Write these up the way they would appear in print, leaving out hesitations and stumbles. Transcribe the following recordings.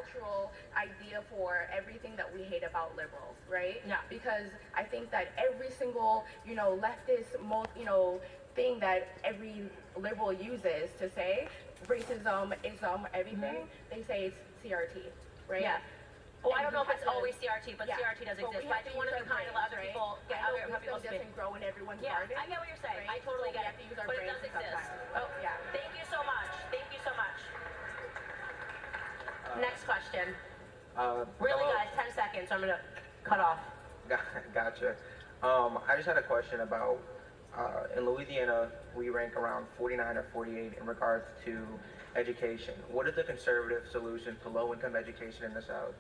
cultural idea for everything that we hate about liberals, right? Yeah. Because I think that every single, leftist, thing that every liberal uses to say racism, ism, everything, they say it's CRT, right? Yeah. Well, I don't know if it's to, always CRT, but CRT does exist. But I do want to be kind and let other people get other people speak. Doesn't grow in everyone's Yeah, garden. I get what you're saying. Right? I totally So get we have to use our but it brains does exist. sometimes. Oh, Yeah. Thank you so much. Thank you so much. Next question. Really, hello. guys, 10 seconds. I'm going to cut off. Gotcha. I just had a question about, in Louisiana, we rank around 49 or 48 in regards to education. What is the conservative solution to low-income education in the South?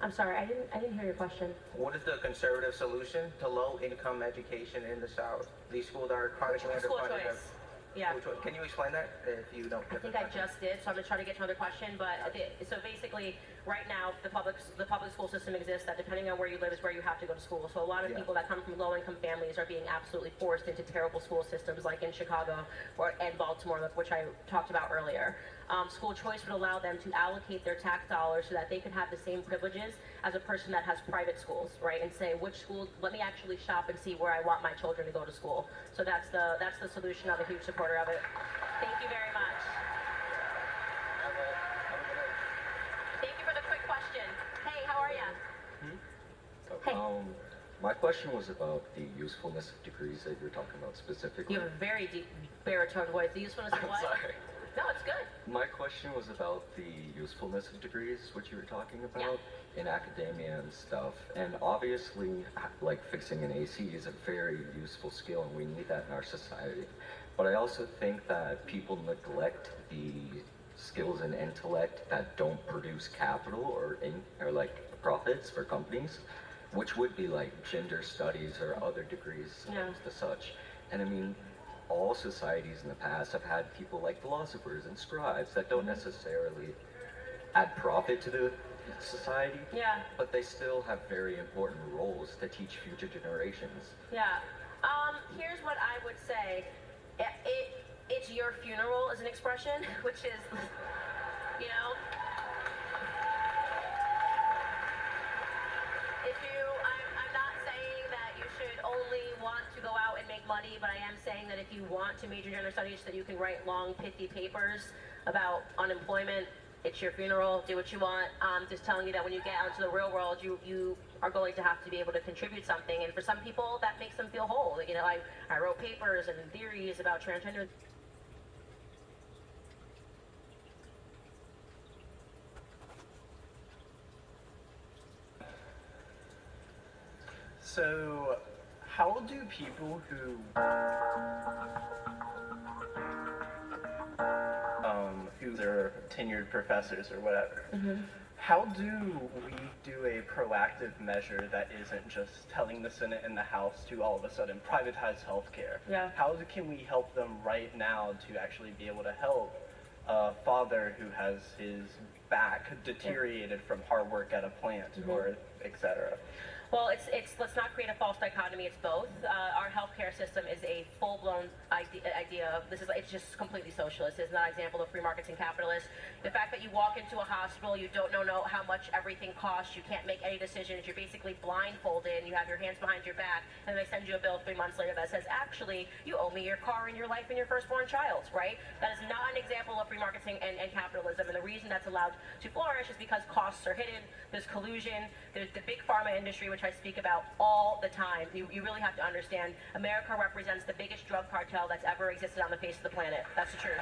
I'm sorry, I didn't hear your question. What is the conservative solution to low-income education in the South? These schools are chronically School underfunded. choice. Yeah. Can you explain that if you don't? I think I just did, so I'm going to try to get to another question. But so basically, right now, the public school system exists that depending on where you live is where you have to go to school. So a lot of people that come from low-income families are being absolutely forced into terrible school systems like in Chicago and Baltimore, which I talked about earlier. School choice would allow them to allocate their tax dollars so that they could have the same privileges as a person that has private schools, right? And say, which school, let me actually shop and see where I want my children to go to school. So that's the solution. I'm a huge supporter of it. Thank you very much. Thank you for the quick question. Hey, how are you? Hey. My question was about the usefulness of degrees that you're talking about specifically. You have a very deep baritone voice. The usefulness of what? Sorry. No, it's good. My question was about the usefulness of degrees, what you were talking about in academia and stuff. And obviously, like fixing an AC is a very useful skill, and we need that in our society. But I also think that people neglect the skills and intellect that don't produce capital or like profits for companies, which would be like gender studies or other degrees to such. And I mean, all societies in the past have had people like philosophers and scribes that don't necessarily add profit to the society, but they still have very important roles to teach future generations. Here's what I would say. It's your funeral as an expression, which is, I'm not saying that you should only want to go out and make money, but I am saying that if you want to major in gender studies so that you can write long, pithy papers about unemployment, it's your funeral, do what you want. Just telling you that when you get out into the real world, you are going to have to be able to contribute something, and for some people, that makes them feel whole. I wrote papers and theories about transgender. So, how do people who are tenured professors or whatever, how do we do a proactive measure that isn't just telling the Senate and the House to all of a sudden privatize healthcare? How can we help them right now to actually be able to help a father who has his back deteriorated from hard work at a plant or etc.? Well, let's not create a false dichotomy. It's both. Our healthcare system is a full-blown idea. It's just completely socialist. It's not an example of free markets and capitalists. The fact that you walk into a hospital, you don't know how much everything costs. You can't make any decisions. You're basically blindfolded. You have your hands behind your back, and they send you a bill 3 months later that says, actually, you owe me your car and your life and your firstborn child, right? That is not an example of free markets and capitalism. And the reason that's allowed to flourish is because costs are hidden. There's collusion. There's the big pharma industry, which I speak about all the time. You really have to understand, America represents the biggest drug cartel that's ever existed on the face of the planet. That's the truth.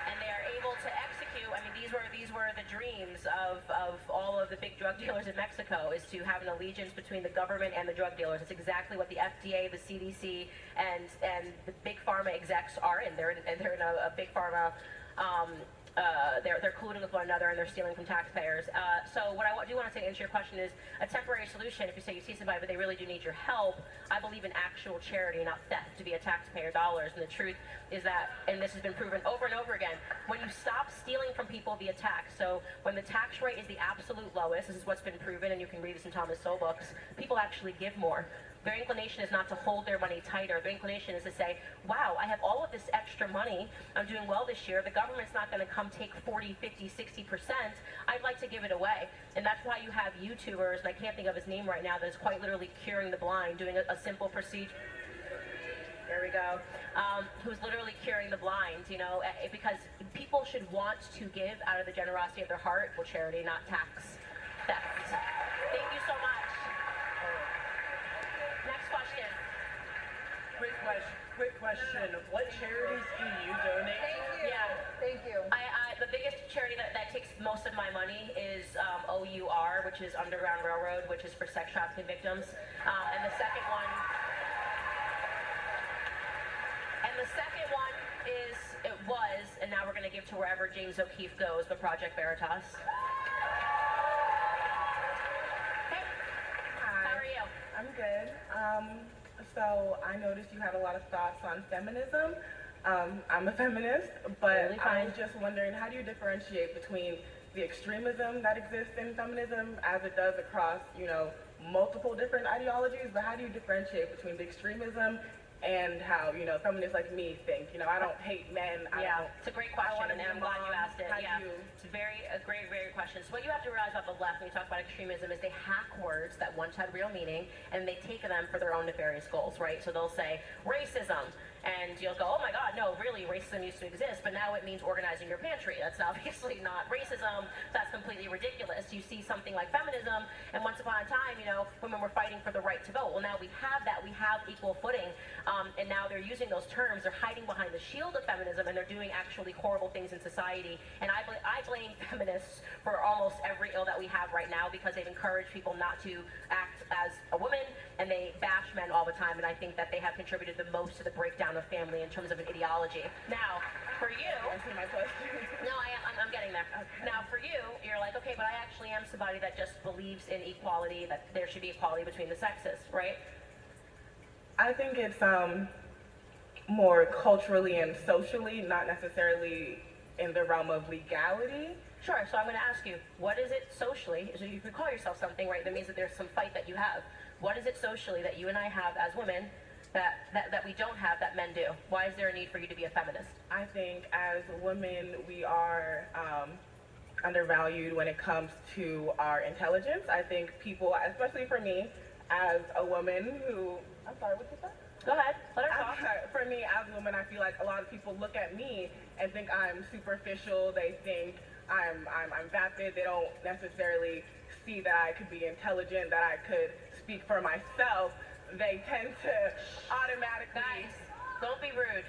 And they are able to execute. I mean, these were the dreams of all of the big drug dealers in Mexico, is to have an allegiance between the government and the drug dealers. It's exactly what the FDA, the CDC, and the big pharma execs are in. They're in a big pharma. They're colluding with one another and they're stealing from taxpayers. So what I do want to say to answer your question is a temporary solution. If you say you see somebody but they really do need your help, I believe in actual charity, not theft via taxpayer dollars. And the truth is that, and this has been proven over and over again, when you stop stealing from people via tax, so when the tax rate is the absolute lowest, this is what's been proven, and you can read this in Thomas Sowell books, people actually give more. their inclination is not to hold their money tighter. Their inclination is to say, wow, I have all of this extra money. I'm doing well this year. The government's not going to come take 40, 50, 60%. I'd like to give it away. And that's why you have YouTubers, and I can't think of his name right now, that is quite literally curing the blind, doing a simple procedure. There we go. Who's literally curing the blind, you know, because people should want to give out of the generosity of their heart. Well, charity, not tax theft. Thank you so much. Next question. Quick question. What charities do you donate to? Yeah. Thank you. The biggest charity that takes most of my money is OUR, which is Underground Railroad, which is for sex trafficking victims. And the second one was, and now we're going to give to wherever James O'Keefe goes, the Project Veritas. Hey, how are you? I'm good. So I noticed you had a lot of thoughts on feminism. I'm a feminist, but Totally fine. I was just wondering, how do you differentiate between the extremism that exists in feminism as it does across, you know, multiple different ideologies, but how do you differentiate between the extremism and how, you know, feminists like me think? You know, I don't hate men. It's a great question, and I'm glad you asked it. How Yeah, do you- it's a very great question. So what you have to realize about the left when you talk about extremism is they hack words that once had real meaning, and they take them for their own nefarious goals, right? So they'll say racism, and you'll go, oh my God, no, really, racism used to exist, but now it means organizing your pantry. That's obviously not racism. That's completely ridiculous. You see something like feminism, and once upon a time, you know, women were fighting for the right to vote. Well, now we have that. We have equal footing, and now they're using those terms. They're hiding behind the shield of feminism, and they're doing actually horrible things in society. And I blame feminists for almost every ill that we have right now because they've encouraged people not to act as a woman, and they bash men all the time, and I think that they have contributed the most to the breakdown of family in terms of an ideology. Now, for you, Answer my question. no, I'm getting there. Okay. Now, for you, you're like, okay, but I actually am somebody that just believes in equality, that there should be equality between the sexes, right? I think it's more culturally and socially, not necessarily in the realm of legality. Sure, so I'm going to ask you, what is it socially? So if you call yourself something, right, that means that there's some fight that you have. What is it socially that you and I have as women that we don't have that men do? Why is there a need for you to be a feminist? I think as women, we are undervalued when it comes to our intelligence. I think people, especially for me, as a woman who, I'm sorry, what you said? Go ahead, let her talk. For me, as a woman, I feel like a lot of people look at me and think I'm superficial. They think I'm vapid. They don't necessarily see that I could be intelligent, that I could speak for myself. They tend to automatically... Guys, don't be rude.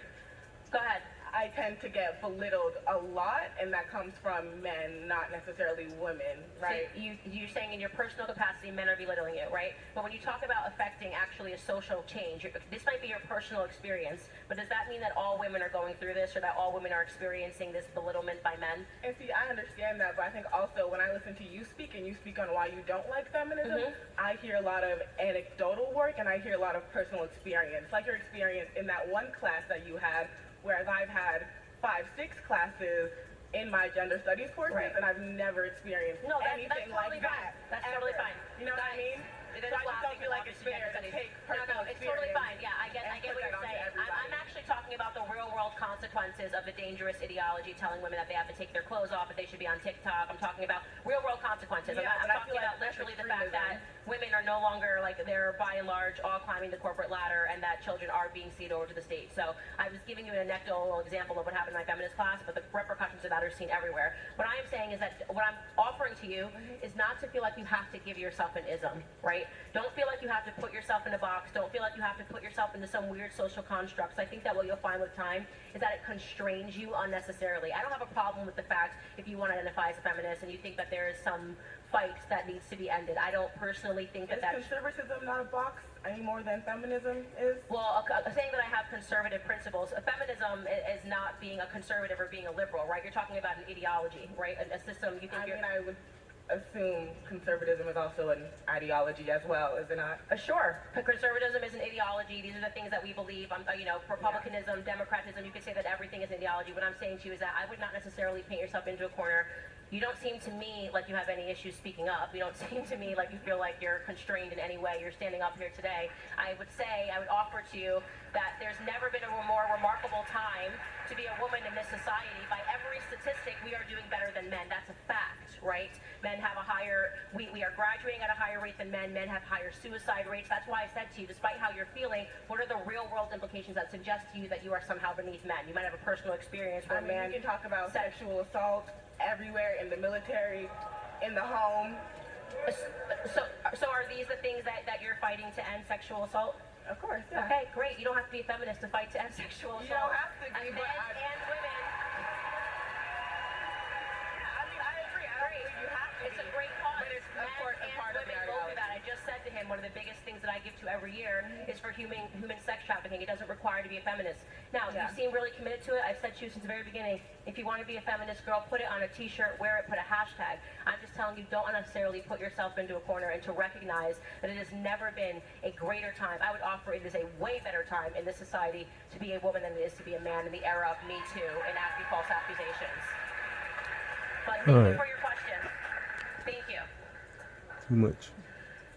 Go ahead. I tend to get belittled a lot, and that comes from men, not necessarily women, right? So you're saying in your personal capacity, men are belittling you, right? But when you talk about affecting actually a social change, this might be your personal experience, but does that mean that all women are going through this, or that all women are experiencing this belittlement by men? And see, I understand that, but I think also when I listen to you speak, and you speak on why you don't like feminism, I hear a lot of anecdotal work, and I hear a lot of personal experience, like your experience in that one class that you had, whereas I've had 5, 6 classes in my gender studies courses, Right. and I've never experienced anything that's totally like that. fine. That's totally ever. fine. You know what I mean? It is So I just don't laughing feel like about it's the fair to studies. take No, personal it's totally experience fine. Yeah, I get and what put you're that onto saying. everybody. I'm actually talking about the real world consequences of the dangerous ideology telling women that they have to take their clothes off, that they should be on TikTok. I'm talking about real world consequences. Yeah, I'm but I talking feel like about that's literally the fact that extremism. women are no longer, like, they're by and large all climbing the corporate ladder, and that children are being ceded over to the state. So I was giving you an anecdotal example of what happened in my feminist class, but the repercussions of that are seen everywhere. What I am saying is that what I'm offering to you is not to feel like you have to give yourself an ism, right? Don't feel like you have to put yourself in a box. Don't feel like you have to put yourself into some weird social constructs. I think that what you'll find with time is that it constrains you unnecessarily. I don't have a problem with the fact if you want to identify as a feminist and you think that there is some fight that needs to be ended. I don't personally think that Is that's... conservatism not a box any more than feminism is? Well, saying that I have conservative principles, feminism is not being a conservative or being a liberal, right? You're talking about an ideology, right? A system you think I you're... mean, I would assume conservatism is also an ideology as well, is it not? Sure. Conservatism is an ideology. These are the things that we believe. You know, republicanism, democratism, you could say that everything is an ideology. What I'm saying to you is that I would not necessarily paint yourself into a corner. You don't seem to me like you have any issues speaking up. You don't seem to me like you feel like you're constrained in any way. You're standing up here today. I would offer to you that there's never been a more remarkable time to be a woman in this society. By every statistic, we are doing better than men. That's a fact, right? Men have we are graduating at a higher rate than men. Men have higher suicide rates. That's why I said to you, despite how you're feeling, what are the real world implications that suggest to you that you are somehow beneath men? You might have a personal experience where I mean, you can talk about sexual assault everywhere, in the military, in the home. So are these the things that you're fighting to end sexual assault? Of course, yeah. Okay, great. You don't have to be a feminist to fight to end sexual assault. You don't have to be, Men but and women. I mean, I agree. I don't think you have to It's be. a great cause. But it's Men a part and of women the go through reality. that. I just said to him, one of the biggest things that I give to every year is for human sex trafficking. It doesn't require to be a feminist. Now, Yeah. you seem really committed to it. I've said to you since the very beginning, if you want to be a feminist girl, put it on a t-shirt, wear it, put a hashtag. I'm just telling you, don't unnecessarily put yourself into a corner, and to recognize that it has never been a greater time. I would offer it is a way better time in this society to be a woman than it is to be a man in the era of Me Too and false accusations. But thank you for your question. Thank you. Too much.